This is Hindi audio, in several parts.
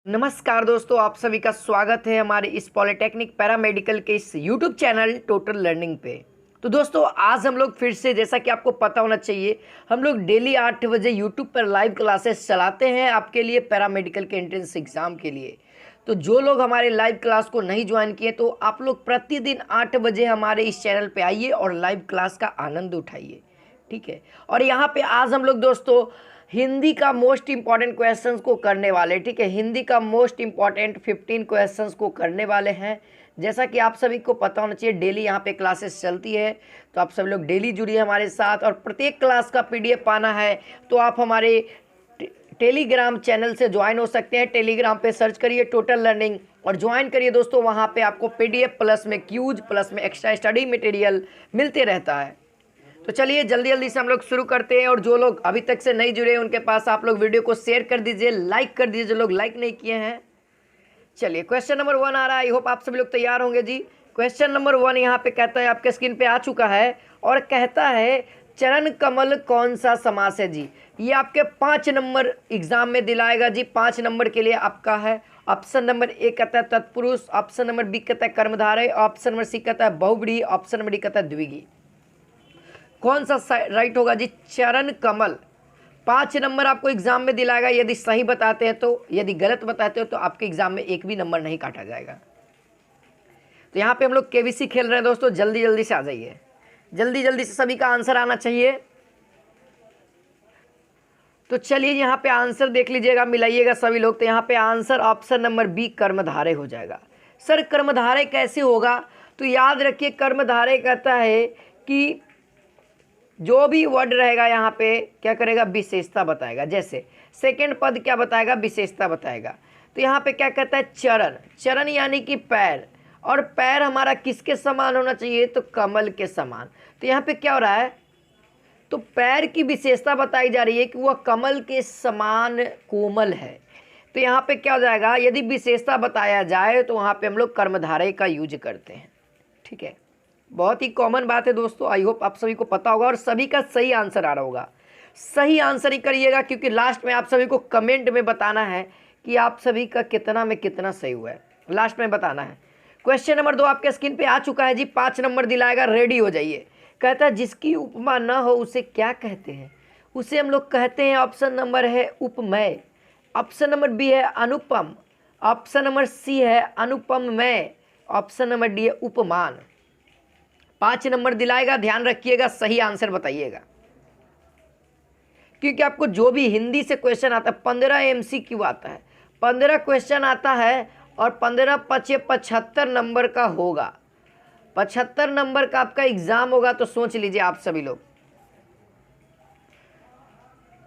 नमस्कार दोस्तों, आप सभी का स्वागत है हमारे इस पॉलिटेक्निक पैरामेडिकल के इस यूट्यूब चैनल टोटल लर्निंग पे। तो दोस्तों आज हम लोग फिर से, जैसा कि आपको पता होना चाहिए, हम लोग डेली 8 बजे यूट्यूब पर लाइव क्लासेस चलाते हैं आपके लिए पैरामेडिकल के एंट्रेंस एग्ज़ाम के लिए। तो जो लोग हमारे लाइव क्लास को नहीं ज्वाइन किए तो आप लोग प्रतिदिन 8 बजे हमारे इस चैनल पर आइए और लाइव क्लास का आनंद उठाइए, ठीक है। और यहाँ पे आज हम लोग दोस्तों हिंदी का मोस्ट इंपॉर्टेंट क्वेश्चंस को करने वाले, ठीक है। हिंदी का मोस्ट इंपॉर्टेंट 15 क्वेश्चंस को करने वाले हैं। जैसा कि आप सभी को पता होना चाहिए, डेली यहाँ पे क्लासेस चलती है, तो आप सभी लोग डेली जुड़िए हमारे साथ। और प्रत्येक क्लास का पीडीएफ पाना है तो आप हमारे टेलीग्राम चैनल से ज्वाइन हो सकते हैं। टेलीग्राम पे सर्च करिए टोटल लर्निंग और ज्वाइन करिए दोस्तों। वहाँ पे आपको पीडीएफ प्लस में क्यूज प्लस में एक्स्ट्रा स्टडी मटेरियल मिलते रहता है। तो चलिए जल्दी जल्दी से हम लोग शुरू करते हैं। और जो लोग अभी तक से नहीं जुड़े हैं उनके पास आप लोग वीडियो को शेयर कर दीजिए, लाइक कर दीजिए जो लोग लाइक नहीं किए हैं। चलिए क्वेश्चन नंबर 1 आ रहा है। आई होप आप सभी लोग तैयार होंगे जी। क्वेश्चन नंबर 1 यहाँ पे कहता है, आपके स्क्रीन पे आ चुका है और कहता है चरण कमल कौन सा समास है जी। ये आपके 5 नंबर एग्जाम में दिलाएगा जी। 5 नंबर के लिए आपका है। ऑप्शन नंबर ए कहता है तत्पुरुष, ऑप्शन नंबर बी कहता है कर्मधारय, ऑप्शन नंबर सी कहता है बहुव्रीहि, ऑप्शन नंबर डी कहता है द्विगु। कौन सा राइट होगा जी? चरण कमल। 5 नंबर आपको एग्जाम में दिलाएगा। यदि सही बताते हैं तो, यदि गलत बताते हो तो आपके एग्जाम में एक भी नंबर नहीं काटा जाएगा। तो यहाँ पे हम लोग केबीसी खेल रहे हैं दोस्तों। जल्दी जल्दी से आ जाइए, जल्दी जल्दी से सभी का आंसर आना चाहिए। तो चलिए यहाँ पे आंसर देख लीजिएगा, मिलाइएगा सभी लोग। तो यहाँ पे आंसर ऑप्शन नंबर बी कर्मधारय हो जाएगा। सर कर्मधारय कैसे होगा? तो याद रखिए कर्मधारय कहता है कि जो भी वर्ड रहेगा यहाँ पे क्या करेगा? विशेषता बताएगा। जैसे सेकंड पद क्या बताएगा? विशेषता बताएगा। तो यहाँ पे क्या कहता है? चरण। चरण यानी कि पैर, और पैर हमारा किसके समान होना चाहिए? तो कमल के समान। तो यहाँ पे क्या हो रहा है? तो पैर की विशेषता बताई जा रही है कि वह कमल के समान कोमल है। तो यहाँ पे क्या हो जाएगा? यदि विशेषता बताया जाए तो वहाँ पे हम लोग कर्मधारय का यूज करते हैं, ठीक है। बहुत ही कॉमन बात है दोस्तों। आई होप आप सभी को पता होगा और सभी का सही आंसर आ रहा होगा। सही आंसर ही करिएगा क्योंकि लास्ट में आप सभी को कमेंट में बताना है कि आप सभी का कितना में कितना सही हुआ है, लास्ट में बताना है। क्वेश्चन नंबर 2 आपके स्क्रीन पे आ चुका है जी। 5 नंबर दिलाएगा, रेडी हो जाइए। कहता है जिसकी उपमा न हो उसे क्या कहते हैं? उसे हम लोग कहते हैं, ऑप्शन नंबर है उपमेय, ऑप्शन नंबर बी है अनुपम, ऑप्शन नंबर सी है अनुपममय, ऑप्शन नंबर डी है उपमान। 5 नंबर दिलाएगा, ध्यान रखिएगा, सही आंसर बताइएगा। क्योंकि आपको जो भी हिंदी से क्वेश्चन आता है 15 MCQ आता है, 15 क्वेश्चन आता है और 15 पचे 75 नंबर का होगा। 75 नंबर का आपका एग्जाम होगा। तो सोच लीजिए आप सभी लोग।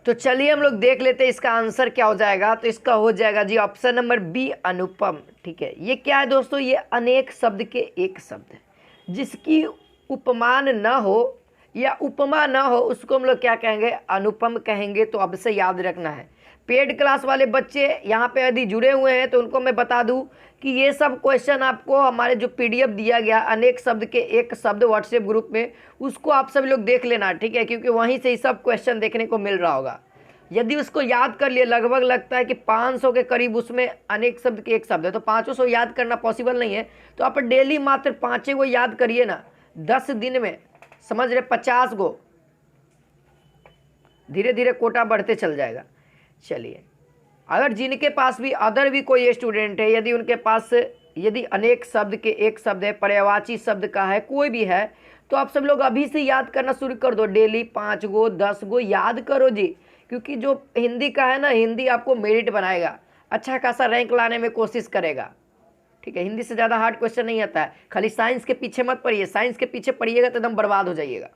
तो चलिए हम लोग देख लेते हैं इसका आंसर क्या हो जाएगा। तो इसका हो जाएगा जी ऑप्शन नंबर बी अनुपम, ठीक है। ये क्या है दोस्तों? ये अनेक शब्द के एक शब्द है। जिसकी उपमान न हो या उपमा न हो उसको हम लोग क्या कहेंगे? अनुपम कहेंगे। तो अब से याद रखना है। पेड क्लास वाले बच्चे यहाँ पे यदि जुड़े हुए हैं तो उनको मैं बता दूं कि ये सब क्वेश्चन आपको हमारे जो पीडीएफ दिया गया अनेक शब्द के एक शब्द व्हाट्सएप ग्रुप में, उसको आप सभी लोग देख लेना, ठीक है। क्योंकि वहीं से ही सब क्वेश्चन देखने को मिल रहा होगा। यदि उसको याद कर लिए, लगभग लगता है कि 500 के करीब उसमें अनेक शब्द के एक शब्द है। तो 500 याद करना पॉसिबल नहीं है। तो आप डेली मात्र 5 को याद करिए ना, 10 दिन में, समझ रहे, 50 को। धीरे धीरे कोटा बढ़ते चल जाएगा। चलिए, अगर जिनके पास भी अदर भी कोई स्टूडेंट है, यदि उनके पास यदि अनेक शब्द के एक शब्द है, पर्यायवाची शब्द का है, कोई भी है, तो आप सब लोग अभी से याद करना शुरू कर दो। डेली 5 गो 10 गो याद करो जी। क्योंकि जो हिंदी का है ना, हिंदी आपको मेरिट बनाएगा, अच्छा खासा रैंक लाने में कोशिश करेगा, ठीक है। हिंदी से ज़्यादा हार्ड क्वेश्चन नहीं आता है। खाली साइंस के पीछे मत पड़िए, साइंस के पीछे पड़िएगा तो एकदम बर्बाद हो जाइएगा।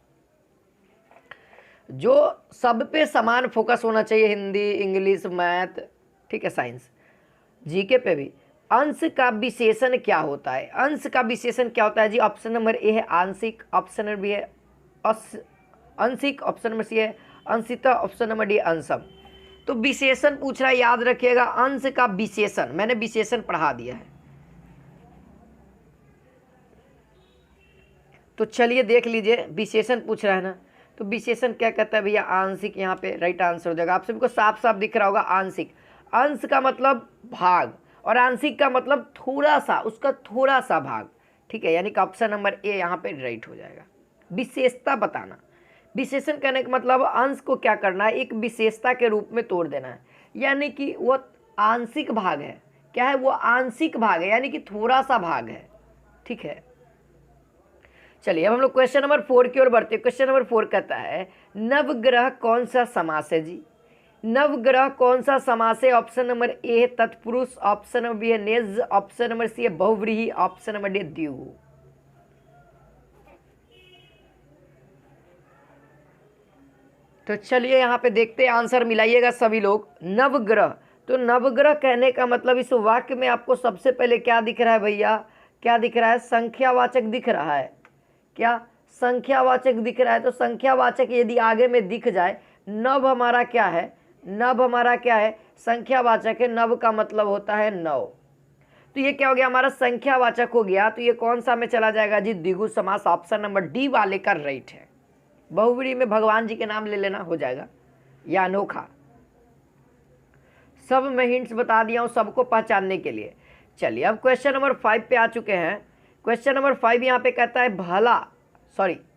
जो सब पे समान फोकस होना चाहिए, हिंदी, इंग्लिश, मैथ, ठीक है, साइंस, जीके पे भी। अंश का विशेषण क्या होता है? अंश का विशेषण क्या होता है जी? ऑप्शन नंबर ए है आंशिक, ऑप्शन नंबर बी है अंशिक, ऑप्शन नंबर सी है Anshita, option number D Ansham. तो विशेषण पूछ रहा है, याद रखिएगा अंश का विशेषण। मैंने विशेषण पढ़ा दिया है। तो चलिए देख लीजिए, विशेषण पूछ रहा है ना। तो विशेषण क्या कहता है भैया? आंशिक। यहाँ पे राइट आंसर हो जाएगा। आप सभी को साफ साफ दिख रहा होगा आंशिक। अंश का मतलब भाग और आंशिक का मतलब थोड़ा सा, उसका थोड़ा सा भाग, ठीक है, यानी कि ऑप्शन नंबर ए यहाँ पे राइट हो जाएगा। विशेषता बताना, विशेषण करने का मतलब अंश को क्या करना है, एक विशेषता के रूप में तोड़ देना है, यानी कि वो आंशिक भाग है। क्या है वो? आंशिक भाग है, यानी कि थोड़ा सा भाग है, ठीक है। चलिए अब हम लोग क्वेश्चन नंबर 4 की ओर बढ़ते हैं। क्वेश्चन नंबर 4 कहता है नवग्रह कौन सा समास है जी? नवग्रह कौन सा समास है? ऑप्शन नंबर ए है तत्पुरुष, ऑप्शन नंबर बी है नेज, ऑप्शन नंबर सी है बहुव्रीहि, ऑप्शन नंबर डी द्विगु। तो चलिए यहाँ पे देखते हैं, आंसर मिलाइएगा सभी लोग। नवग्रह, तो नवग्रह कहने का मतलब इस वाक्य में आपको सबसे पहले क्या दिख रहा है भैया? क्या दिख रहा है? संख्यावाचक दिख रहा है। क्या? संख्यावाचक दिख रहा है। तो संख्यावाचक यदि आगे में दिख जाए, नव हमारा क्या है? नव हमारा क्या है? संख्यावाचक है। नव का मतलब होता है 9। तो ये क्या हो गया? हमारा संख्यावाचक हो गया। तो ये कौन सा में चला जाएगा जी? द्विगु समास। ऑप्शन नंबर डी वाले का राइट है। बहुव्रीहि में भगवान जी के नाम ले लेना, हो जाएगा, या अनोखा। सब मैं हिंट्स बता दिया हूं सबको पहचानने के लिए। चलिए अब क्वेश्चन नंबर 5 पे आ चुके हैं। क्वेश्चन नंबर 5 यहाँ पे कहता है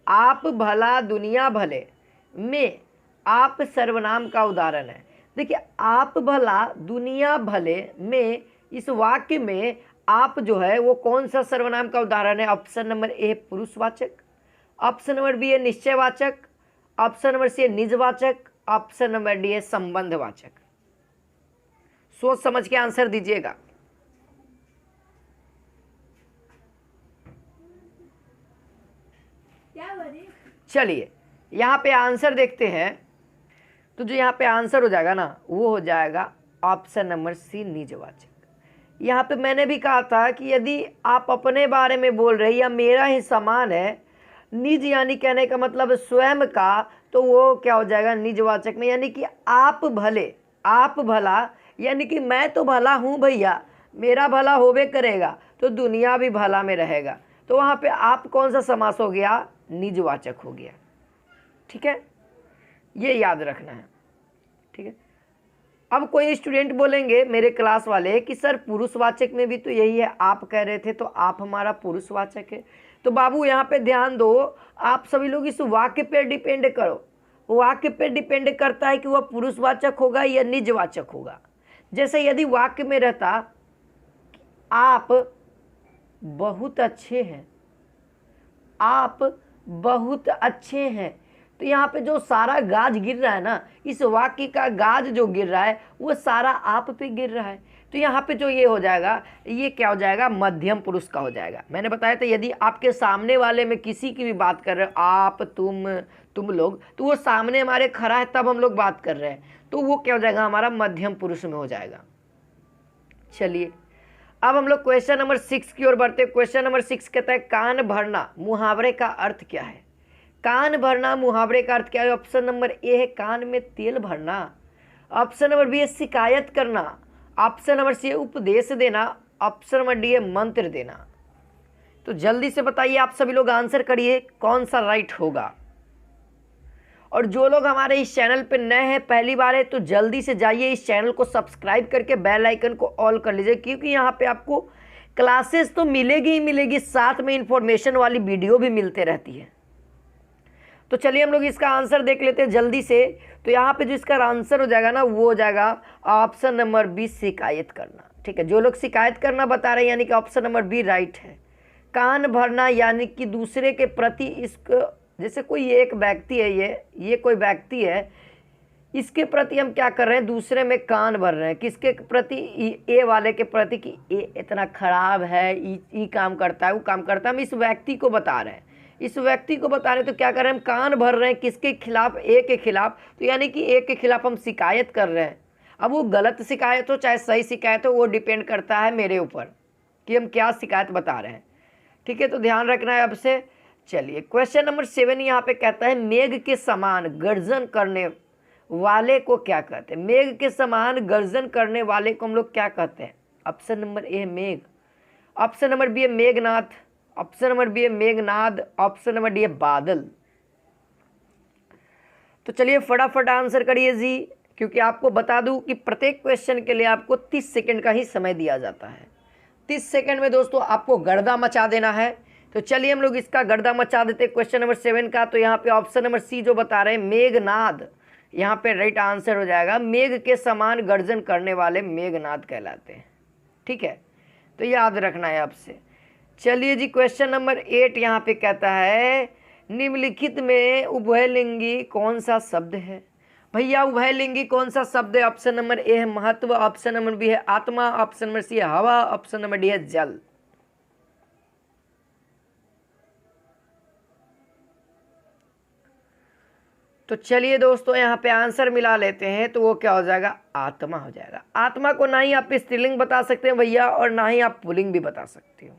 आप भला दुनिया भले में आप सर्वनाम का उदाहरण है। देखिए, आप भला दुनिया भले में, इस वाक्य में आप जो है वो कौन सा सर्वनाम का उदाहरण है? ऑप्शन नंबर ए पुरुषवाचक, ऑप्शन नंबर बी है निश्चयवाचक, ऑप्शन नंबर सी है निजवाचक, ऑप्शन नंबर डी है संबंधवाचक। सोच समझ के आंसर दीजिएगा। चलिए यहाँ पे आंसर देखते हैं। तो जो यहाँ पे आंसर हो जाएगा ना, वो हो जाएगा ऑप्शन नंबर सी निजवाचक। यहाँ पे मैंने भी कहा था कि यदि आप अपने बारे में बोल रहे या मेरा ही समान है, निज यानी कहने का मतलब स्वयं का, तो वो क्या हो जाएगा? निजवाचक में। यानी कि आप भले, आप भला, यानी कि मैं तो भला हूँ भैया, मेरा भला होवे करेगा तो दुनिया भी भला में रहेगा। तो वहाँ पे आप कौन सा समास हो गया? निजवाचक हो गया, ठीक है, ये याद रखना है, ठीक है। अब कोई स्टूडेंट बोलेंगे मेरे क्लास वाले कि सर पुरुषवाचक में भी तो यही है, आप कह रहे थे, तो आप हमारा पुरुषवाचक है। तो बाबू यहाँ पे ध्यान दो, आप सभी लोग इस वाक्य पे डिपेंड करो। वाक्य पे डिपेंड करता है कि वह पुरुषवाचक होगा या निजवाचक होगा। जैसे यदि वाक्य में रहता आप बहुत अच्छे हैं, आप बहुत अच्छे हैं, तो यहाँ पे जो सारा गाज गिर रहा है ना, इस वाक्य का गाज जो गिर रहा है वो सारा आप पे गिर रहा है। तो यहाँ पे जो ये हो जाएगा, ये क्या हो जाएगा? मध्यम पुरुष का हो जाएगा। मैंने बताया था यदि आपके सामने वाले में किसी की भी बात कर रहे हो, आप, तुम लोग, तो वो सामने हमारे खड़ा है तब हम लोग बात कर रहे हैं, तो वो क्या हो जाएगा? हमारा मध्यम पुरुष में हो जाएगा। चलिए अब हम लोग क्वेश्चन नंबर 6 की ओर बढ़ते हैं। क्वेश्चन नंबर 6 कहता है कान भरना मुहावरे का अर्थ क्या है? कान भरना मुहावरे का अर्थ क्या है? ऑप्शन नंबर ए है कान में तेल भरना, ऑप्शन नंबर बी है शिकायत करना, ऑप्शन नंबर सी है उपदेश देना, ऑप्शन नंबर डी है मंत्र देना। तो जल्दी से बताइए, आप सभी लोग आंसर करिए कौन सा राइट होगा। और जो लोग हमारे इस चैनल पे नए हैं, पहली बार है, तो जल्दी से जाइए इस चैनल को सब्सक्राइब करके बेल आइकन को ऑल कर लीजिए, क्योंकि यहाँ पे आपको क्लासेस तो मिलेगी ही मिलेगी, साथ में इंफॉर्मेशन वाली वीडियो भी मिलते रहती है। तो चलिए हम लोग इसका आंसर देख लेते हैं जल्दी से। तो यहाँ पे जो इसका आंसर हो जाएगा ना, वो हो जाएगा ऑप्शन नंबर बी शिकायत करना, ठीक है। जो लोग शिकायत करना बता रहे हैं, यानी कि ऑप्शन नंबर बी राइट है। कान भरना यानी कि दूसरे के प्रति, इसको जैसे कोई एक व्यक्ति है, ये कोई व्यक्ति है, इसके प्रति हम क्या कर रहे हैं? दूसरे में कान भर रहे हैं। किसके प्रति? ए वाले के प्रति, कि ए इतना खराब है, ई काम करता है, वो काम करता है। हम इस व्यक्ति को बता रहे हैं, इस व्यक्ति को बता रहे हैं, तो क्या कर रहे हैं? हम कान भर रहे हैं किसके खिलाफ? ए के खिलाफ। तो यानी कि ए के खिलाफ हम शिकायत कर रहे हैं। अब वो गलत शिकायत हो चाहे सही शिकायत हो, वो डिपेंड करता है मेरे ऊपर कि हम क्या शिकायत बता रहे हैं, ठीक है। तो ध्यान रखना है अब से। चलिए क्वेश्चन नंबर 7 यहाँ पे कहता है मेघ के समान गर्जन करने वाले को क्या कहते हैं? मेघ के समान गर्जन करने वाले को हम लोग क्या कहते हैं? ऑप्शन नंबर ए है मेघ, ऑप्शन नंबर बी है मेघनाथ, ऑप्शन नंबर बी है मेघनाद, ऑप्शन नंबर डी है बादल। तो चलिए फटाफट आंसर करिए जी। क्योंकि आपको बता दूं कि प्रत्येक क्वेश्चन के लिए आपको 30 सेकंड का ही समय दिया जाता है। 30 सेकंड में दोस्तों आपको गर्दा मचा देना है। तो चलिए हम लोग इसका गर्दा मचा देते हैं क्वेश्चन नंबर 7 का। तो यहाँ पे ऑप्शन नंबर सी जो बता रहे हैं मेघनाद, यहाँ पे राइट आंसर हो जाएगा। मेघ के समान गर्जन करने वाले मेघनाद कहलाते हैं। ठीक है, तो याद रखना है आपसे। चलिए जी, क्वेश्चन नंबर 8 यहाँ पे कहता है निम्नलिखित में उभयलिंगी कौन सा शब्द है। भैया उभयलिंगी कौन सा शब्द है? ऑप्शन नंबर ए है महत्व, ऑप्शन नंबर बी है आत्मा, ऑप्शन नंबर सी है हवा, ऑप्शन नंबर डी है जल। तो चलिए दोस्तों यहाँ पे आंसर मिला लेते हैं। तो वो क्या हो जाएगा? आत्मा हो जाएगा। आत्मा को ना ही आप स्त्रीलिंग बता सकते हैं भैया और ना ही आप पुल्लिंग भी बता सकते हो।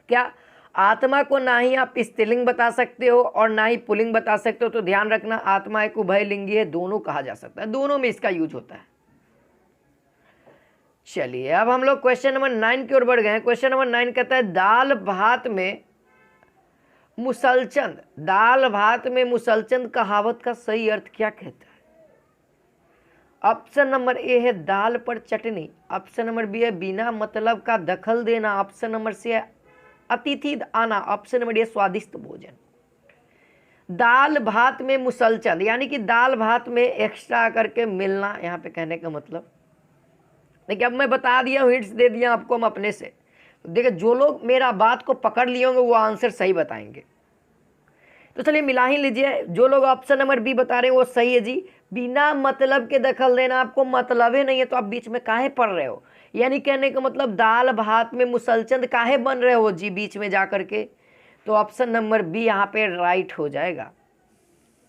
क्या? आत्मा को ना ही आप स्त्रीलिंग बता सकते हो और ना ही पुल्लिंग बता सकते हो। तो ध्यान रखना, आत्मा एक उभयलिंगी है, दोनों कहा जा सकता है, दोनों में इसका यूज होता है। चलिए अब हम लोग क्वेश्चन नंबर 9 की ओर बढ़ गए हैं। क्वेश्चन नंबर 9 कहता है दाल भात में मुसलचंद, दाल भात में मुसलचंद कहावत का सही अर्थ क्या कहता है? ऑप्शन नंबर ए है दाल पर चटनी, ऑप्शन नंबर बी है बिना मतलब का दखल देना, ऑप्शन नंबर सी है अतिथि आना, ऑप्शन नंबर डी है स्वादिष्ट भोजन। दाल भात में मुसलचंद यानी कि दाल भात में एक्स्ट्रा करके मिलना, यहाँ पे कहने का मतलब। देखिए अब मैं बता दिया हूँ, हिंट्स दे दिया आपको हम अपने से। देखिए जो लोग मेरा बात को पकड़ लिए होंगे वो आंसर सही बताएंगे। तो चलिए मिला ही लीजिए। जो लोग ऑप्शन नंबर बी बता रहे हैं वो सही है जी। बिना मतलब के दखल देना, आपको मतलब ही नहीं है तो आप बीच में काहे पढ़ रहे हो? यानी कहने का मतलब दाल भात में मुसलचंद काहे बन रहे हो जी बीच में जा करके? तो ऑप्शन नंबर बी यहाँ पे राइट हो जाएगा।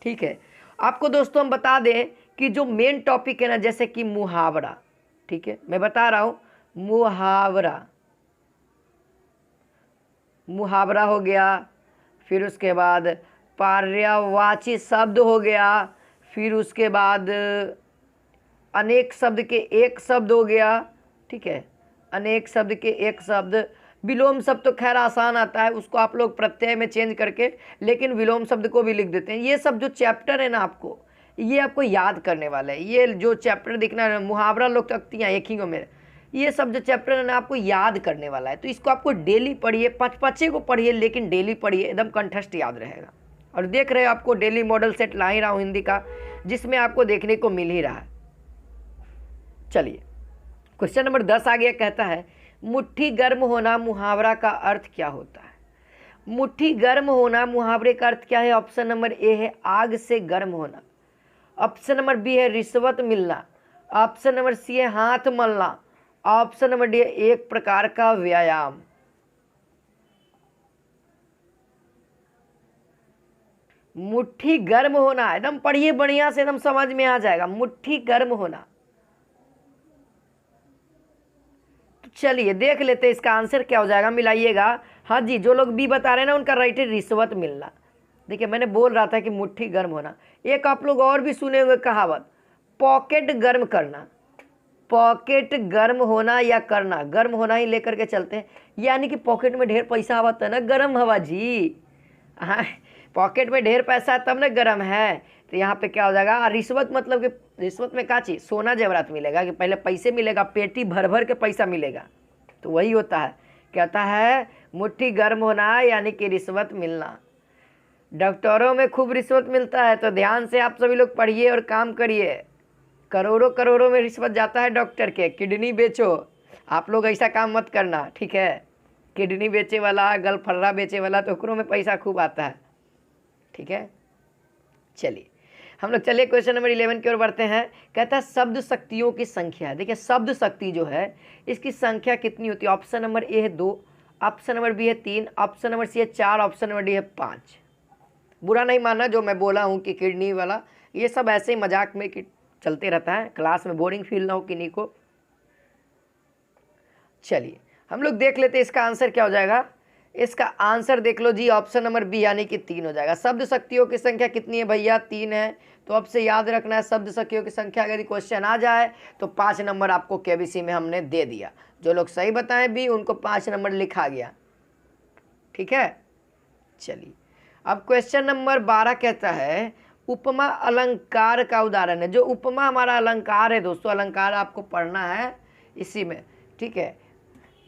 ठीक है, आपको दोस्तों हम बता दें कि जो मेन टॉपिक है ना, जैसे कि मुहावरा, ठीक है मैं बता रहा हूँ, मुहावरा, मुहावरा हो गया, फिर उसके बाद पर्यायवाची शब्द हो गया, फिर उसके बाद अनेक शब्द के एक शब्द हो गया। ठीक है, अनेक शब्द के एक शब्द। विलोम शब्द तो खैर आसान आता है, उसको आप लोग प्रत्यय में चेंज करके, लेकिन विलोम शब्द को भी लिख देते हैं। ये सब जो चैप्टर है ना आपको, ये आपको याद करने वाला है। ये जो चैप्टर दिखना है मुहावरा लोग तख्तियाँ एक ही में, ये सब जो चैप्टर है ना आपको याद करने वाला है। तो इसको आपको डेली पढ़िए, 5 को पढ़िए, लेकिन डेली पढ़िए, एकदम कंठस्थ याद रहेगा। और देख रहे हो आपको डेली मॉडल सेट ला ही रहा हूँ हिंदी का, जिसमें आपको देखने को मिल ही रहा है। चलिए क्वेश्चन नंबर 10 आ गया, कहता है मुट्ठी गर्म होना मुहावरा का अर्थ क्या होता है? मुट्ठी गर्म होना मुहावरे का अर्थ क्या है? ऑप्शन नंबर ए है आग से गर्म होना, ऑप्शन नंबर बी है रिश्वत मिलना, ऑप्शन नंबर सी है हाथ मलना, ऑप्शन नंबर डी है एक प्रकार का व्यायाम। मुट्ठी गर्म होना, एकदम पढ़िए बढ़िया से, एकदम समझ में आ जाएगा। मुट्ठी गर्म होना। तो चलिए देख लेते हैं इसका आंसर क्या हो जाएगा, मिलाइएगा। हाँ जी, जो लोग बी बता रहे हैं ना उनका राइट है रिश्वत मिलना। देखिए मैंने बोल रहा था कि मुट्ठी गर्म होना। एक आप लोग और भी सुने होंगे कहावत, पॉकेट गर्म करना। पॉकेट गर्म होना या करना, गर्म होना ही लेकर के चलते हैं, यानी कि पॉकेट में ढेर पैसा आवत है ना, गर्म हवा जी। हाँ, पॉकेट में ढेर पैसा है तब ना गर्म है। तो यहाँ पे क्या हो जाएगा? रिश्वत मतलब कि रिश्वत में क्या चीज़? सोना जेवरात मिलेगा, कि पहले पैसे मिलेगा, पेटी भर भर के पैसा मिलेगा। तो वही होता है, कहता है मुट्ठी गर्म होना यानी कि रिश्वत मिलना। डॉक्टरों में खूब रिश्वत मिलता है, तो ध्यान से आप सभी लोग पढ़िए और काम करिए। करोड़ों करोड़ों में रिश्वत जाता है डॉक्टर के। किडनी बेचो, आप लोग ऐसा काम मत करना, ठीक है? किडनी बेचे वाला, गलफर्रा बेचे वाला, तो ओकरों में पैसा खूब आता है, ठीक है? चलिए हम लोग चलिए क्वेश्चन नंबर 11 की ओर बढ़ते हैं। कहता है शब्द शक्तियों की संख्या। देखिए शब्द शक्ति जो है इसकी संख्या कितनी होती है? ऑप्शन नंबर ए है 2, ऑप्शन नंबर बी है 3, ऑप्शन नंबर सी है 4, ऑप्शन नंबर डी है 5। बुरा नहीं मानना जो मैं बोला हूँ कि किडनी वाला, ये सब ऐसे ही मजाक में कि चलते रहता है, क्लास में बोरिंग फील ना हो किन्हीं को। चलिए हम लोग देख लेते हैं इसका आंसर क्या हो जाएगा। इसका आंसर देख लो जी, ऑप्शन नंबर बी यानी कि 3 हो जाएगा। शब्द शक्तियों की संख्या कितनी है भैया? 3 है। तो अब से याद रखना है शब्द शक्तियों की संख्या अगर क्वेश्चन आ जाए तो 5 नंबर आपको केबीसी में हमने दे दिया। जो लोग सही बताएं भी उनको 5 नंबर लिखा गया, ठीक है? चलिए अब क्वेश्चन नंबर 12 कहता है उपमा अलंकार का उदाहरण है। जो उपमा हमारा अलंकार है दोस्तों, अलंकार आपको पढ़ना है इसी में, ठीक है।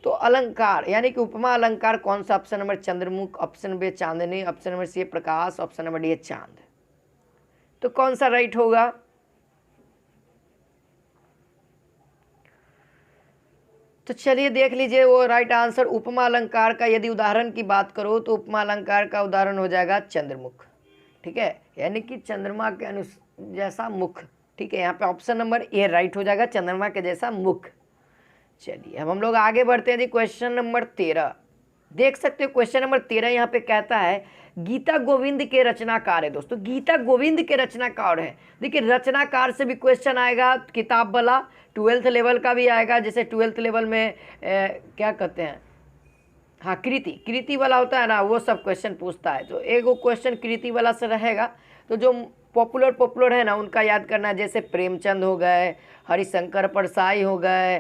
तो अलंकार यानी कि उपमा अलंकार कौन सा? ऑप्शन नंबर चंद्रमुख, ऑप्शन बी चांदनी, ऑप्शन नंबर सी प्रकाश, ऑप्शन नंबर डी चांद। तो कौन सा राइट होगा? तो चलिए देख लीजिए वो राइट आंसर। उपमा अलंकार का यदि उदाहरण की बात करो तो उपमा अलंकार का उदाहरण हो जाएगा चंद्रमुख, ठीक है, यानी कि चंद्रमा के जैसा मुख, ठीक है। यहाँ पे ऑप्शन नंबर ए राइट हो जाएगा, चंद्रमा के जैसा मुख। चलिए अब हम लोग आगे बढ़ते हैं जी। क्वेश्चन नंबर 13 देख सकते हो। क्वेश्चन नंबर 13 यहाँ पे कहता है गीता गोविंद के रचनाकार है दोस्तों, गीता गोविंद के रचनाकार है। देखिए रचनाकार से भी क्वेश्चन आएगा, किताब वाला 12th लेवल का भी आएगा। जैसे 12th लेवल में क्या कहते हैं, हाँ कृति वाला होता है ना, वो सब क्वेश्चन पूछता है। तो एक वो क्वेश्चन कृति वाला से रहेगा। तो जो पॉपुलर है ना उनका याद करना है, जैसे प्रेमचंद हो गए, हरिशंकर परसाई हो गए,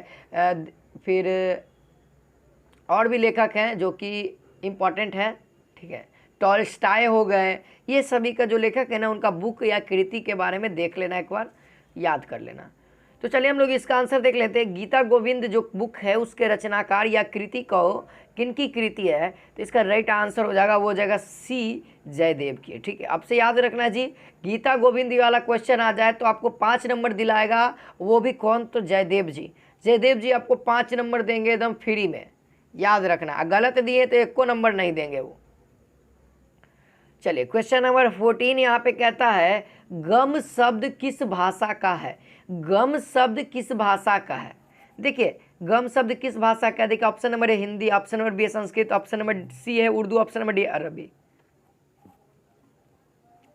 फिर और भी लेखक हैं जो कि इम्पॉर्टेंट हैं, ठीक है, टॉल्स्टॉय हो गए। ये सभी का जो लेखक है ना उनका बुक या कृति के बारे में देख लेना, एक बार याद कर लेना। तो चलिए हम लोग इसका आंसर देख लेते हैं। गीता गोविंद जो बुक है उसके रचनाकार या कृति को किनकी कृति है? तो इसका राइट आंसर हो जाएगा, वो हो जाएगा सी जयदेव की, ठीक है। आपसे याद रखना जी, गीता गोविंद वाला क्वेश्चन आ जाए तो आपको 5 नंबर दिलाएगा, वो भी कौन? तो जयदेव जी। जयदेव जी आपको 5 नंबर देंगे एकदम फ्री में, याद रखना। गलत दिए तो 1 को नंबर नहीं देंगे वो। चलिए क्वेश्चन नंबर 14 यहाँ पे कहता है गम शब्द किस भाषा का है? गम शब्द किस भाषा का है? देखिए गम शब्द किस भाषा का है? देखिए option number A Hindi, option number B Sanskrit, option number C है उर्दू, ऑप्शन नंबर डी अरबी।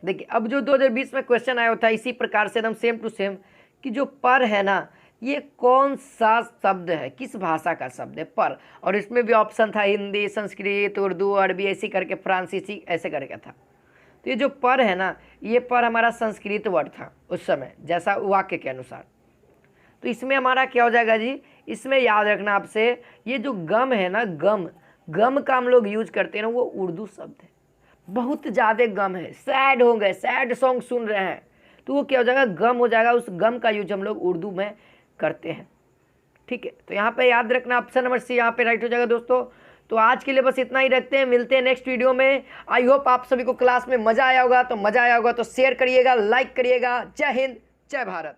देखिए अब जो 2020 में क्वेश्चन आया था इसी प्रकार से एकदम सेम टू सेम, कि जो पर है ना ये कौन सा शब्द है, किस भाषा का शब्द है पर। और इसमें भी ऑप्शन था हिंदी, संस्कृत, उर्दू, अरबी, ऐसी करके फ्रांसीसी ऐसे करके था। तो ये जो पर है ना, ये पर हमारा संस्कृत वर्ड था उस समय, जैसा वाक्य के अनुसार। तो इसमें हमारा क्या हो जाएगा जी? इसमें याद रखना आपसे, ये जो गम है ना, गम का हम लोग यूज करते हैं ना, वो उर्दू शब्द है। बहुत ज़्यादा गम है, सैड हो गए, सैड सॉन्ग सुन रहे हैं, तो वो क्या हो जाएगा? गम हो जाएगा। उस गम का यूज हम लोग उर्दू में करते हैं, ठीक है। तो यहाँ पे याद रखना ऑप्शन नंबर सी यहाँ पे राइट हो जाएगा दोस्तों। तो आज के लिए बस इतना ही रखते हैं, मिलते हैं नेक्स्ट वीडियो में। आई होप आप सभी को क्लास में मज़ा आया होगा। तो मज़ा आया होगा तो शेयर करिएगा, लाइक करिएगा। जय हिंद, जय भारत।